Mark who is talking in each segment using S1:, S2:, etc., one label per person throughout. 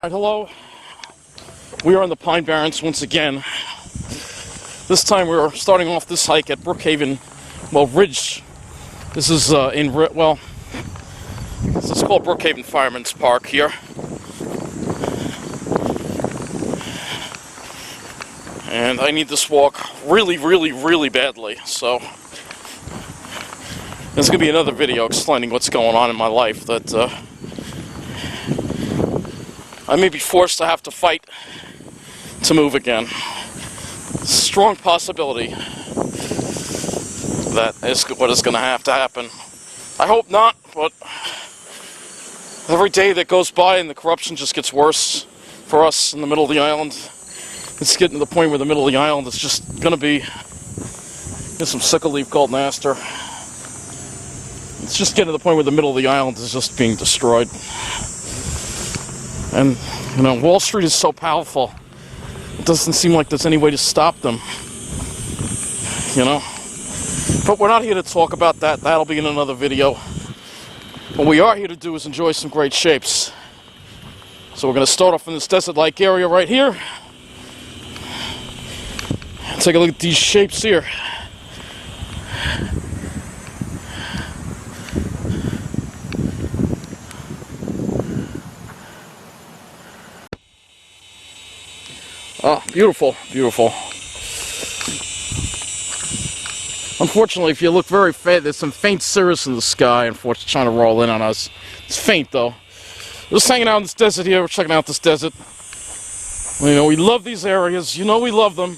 S1: Hello. We are in the Pine Barrens once again. This time we're starting off this hike at Brookhaven, Ridge. This is this is called Brookhaven Fireman's Park here. And I need this walk really badly, so there's going to be another video explaining what's going on in my life that I may be forced to have to fight to move again. Strong possibility that is what is going to have to happen. I hope not, but every day that goes by and the corruption just gets worse for us in the middle of the island. It's getting to the point where the middle of the island is just going to be some sickle leaf golden aster. It's just getting to the point where the middle of the island is just being destroyed. And, you know, Wall Street is so powerful, it doesn't seem like there's any way to stop them. You know? But we're not here to talk about that. That'll be in another video. What we are here to do is enjoy some great shapes. So we're going to start off in this desert-like area right here. Take a look at these shapes here. Oh, beautiful, beautiful. Unfortunately, if you look very faint, there's some faint cirrus in the sky, unfortunately, trying to roll in on us. It's faint, though. We're just hanging out in this desert here. We're checking out this desert. You know, we love these areas. You know we love them.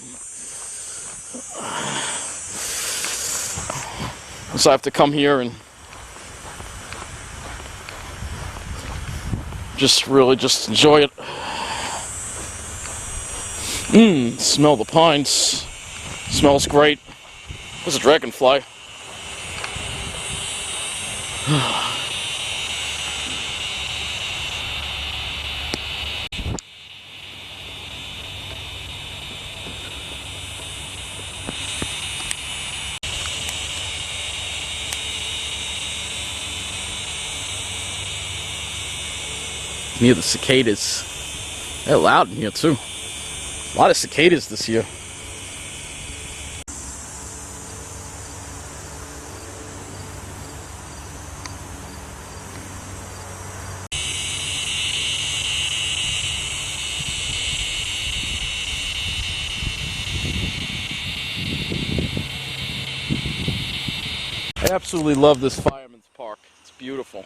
S1: So I have to come here and just enjoy it. Smell the pines. Smells great. There's a dragonfly. Near the cicadas. They're loud in here too. A lot of cicadas this year. I absolutely love this Fireman's Park. It's beautiful.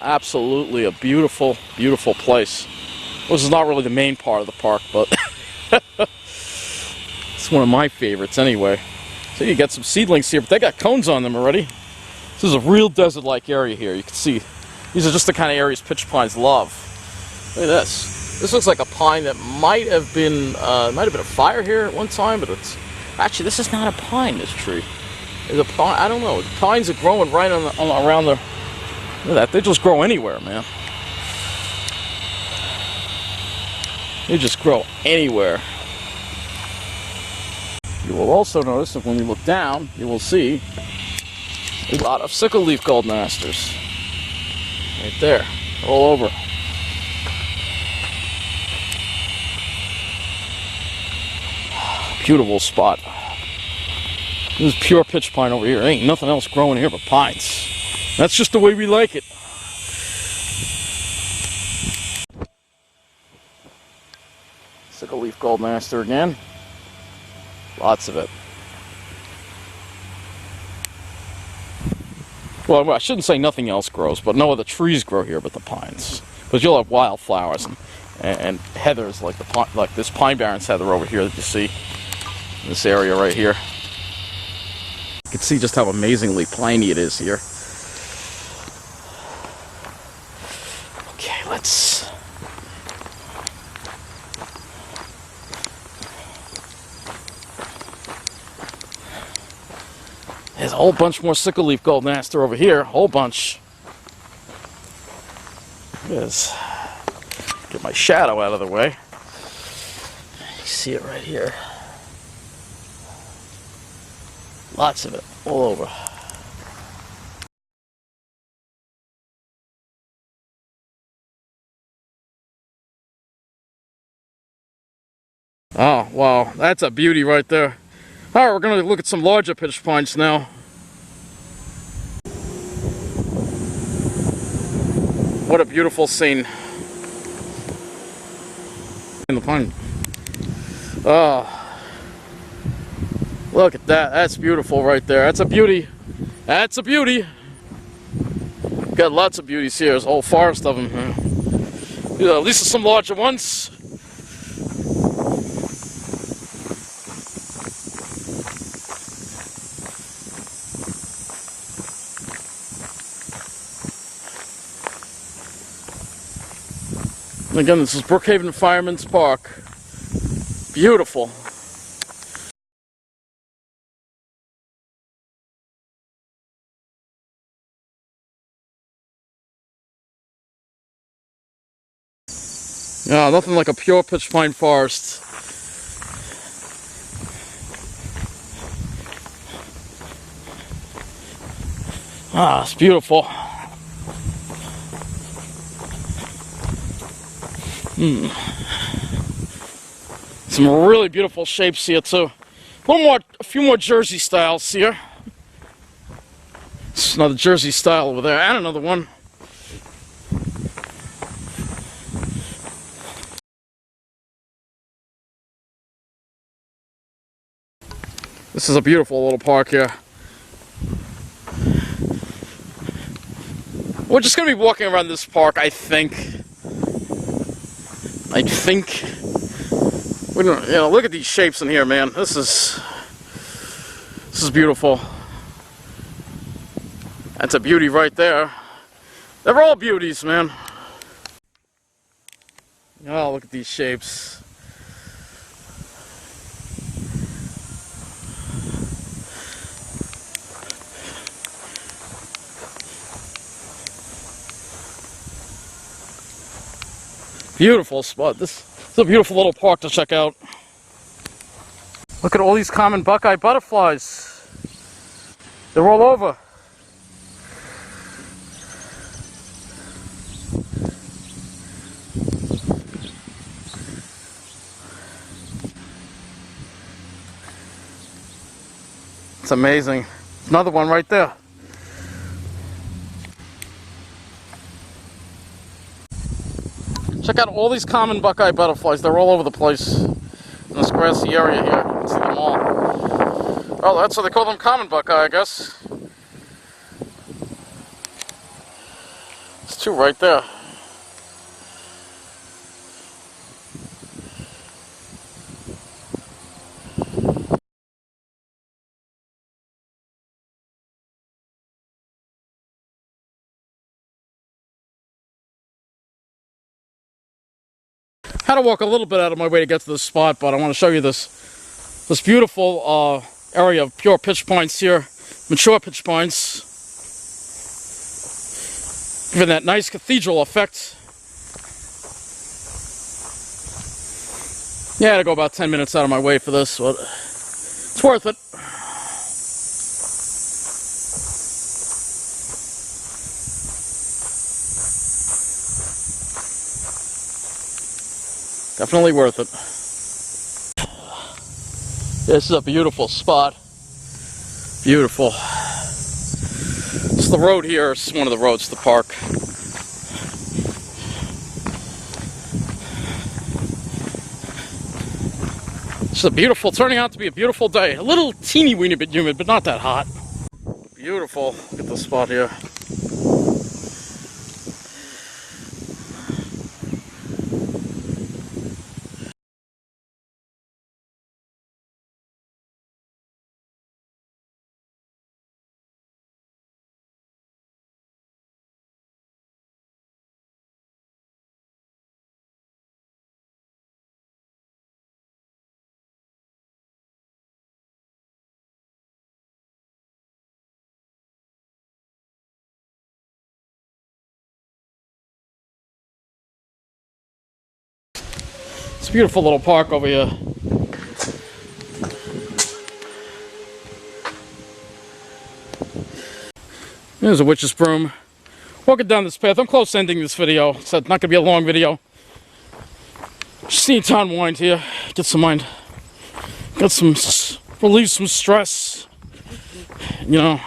S1: Absolutely a beautiful, beautiful place. This is not really the main part of the park, but it's one of my favorites anyway. So you got some seedlings here, but they got cones on them already. This is a real desert-like area here. You can see these are just the kind of areas pitch pines love. Look at this. This looks like a pine that might have been a fire here at one time, but it's actually, this is not a pine. This tree is a pine. I don't know. The pines are growing right around the. Look at that. They just grow anywhere, man. They just grow anywhere. You will also notice that when we look down, you will see a lot of sickle leaf golden asters. Right there. All over. Beautiful spot. This is pure pitch pine over here. There ain't nothing else growing here but pines. That's just the way we like it. Sickle leaf golden aster again. Lots of it. Well, I shouldn't say nothing else grows, but no other trees grow here but the pines. Because you'll have wildflowers and heathers like this Pine Barrens heather over here that you see in this area right here. You can see just how amazingly piney it is here. Okay, let's. There's a whole bunch more sickle leaf golden aster over here. A whole bunch. There's. Get my shadow out of the way. You see it right here. Lots of it, all over. Oh, wow. That's a beauty right there. Alright, we're going to look at some larger pitch pines now. What a beautiful scene. In the pine. Oh. Look at that. That's beautiful right there. That's a beauty. That's a beauty. Got lots of beauties here. There's a whole forest of them. Yeah, at least some larger ones. And again, this is Brookhaven Fireman's Park. Beautiful. Yeah, nothing like a pure pitch pine forest. Ah, it's beautiful. Some really beautiful shapes here too. A few more Jersey styles here. It's another Jersey style over there, and another one. This is a beautiful little park here. We're just gonna be walking around this park, I think. We don't, you know, look at these shapes in here, man. This is beautiful. That's a beauty right there. They're all beauties, man. Oh, look at these shapes. Beautiful spot. This is a beautiful little park to check out. Look at all these common buckeye butterflies. They're all over. It's amazing. Another one right there. Check out all these common buckeye butterflies. They're all over the place in this grassy area here. You can see them all. Oh, that's why they call them common buckeye, I guess. There's two right there. Had to walk a little bit out of my way to get to this spot, but I want to show you this beautiful area of pure pitch pines here, mature pitch pines, giving that nice cathedral effect. Yeah, I had to go about 10 minutes out of my way for this, but it's worth it. Definitely worth it. This is a beautiful spot. Beautiful. It's the road here. It's one of the roads to the park. It's a beautiful, turning out to be a beautiful day. A little teeny weeny bit humid, but not that hot. Beautiful. Look at this spot here. It's a beautiful little park over here. There's a witch's broom. Walking down this path. I'm close to ending this video, so it's not going to be a long video. Just need to unwind here, get some mind, relieve some stress, you know.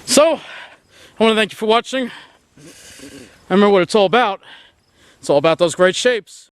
S1: So, I want to thank you for watching. Remember what it's all about. It's all about those great shapes.